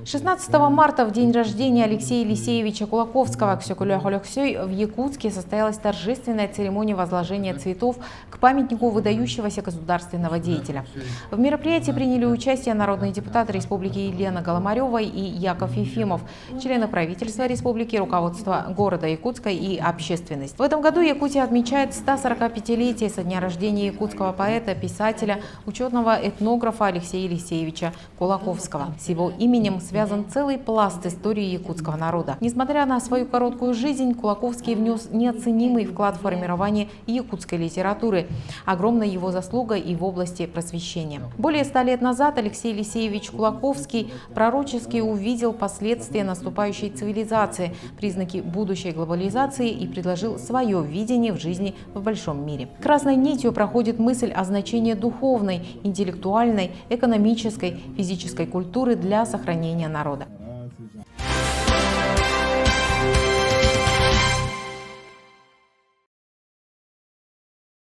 16 марта, в день рождения Алексея Елисеевича Кулаковского, в Якутске состоялась торжественная церемония возложения цветов к памятнику выдающегося государственного деятеля. В мероприятии приняли участие народные депутаты республики Елена Голомарева и Яков Ефимов, члены правительства республики, руководство города Якутска и общественность. В этом году Якутия отмечает 145-летие со дня рождения якутского поэта, писателя, ученого этнографа Алексея Елисеевича Кулаковского. С его именем связан целый пласт истории якутского народа. Несмотря на свою короткую жизнь, Кулаковский внес неоценимый вклад в формирование якутской литературы. Огромна его заслуга и в области просвещения. Более 100 лет назад Алексей Елисеевич Кулаковский пророчески увидел последствия наступающей цивилизации, признаки будущей глобализации и предложил свое видение в жизни в большом мире. Красной нитью проходит мысль о значении духовной, интеллектуальной, экономической, физической культуры для сохранения народа.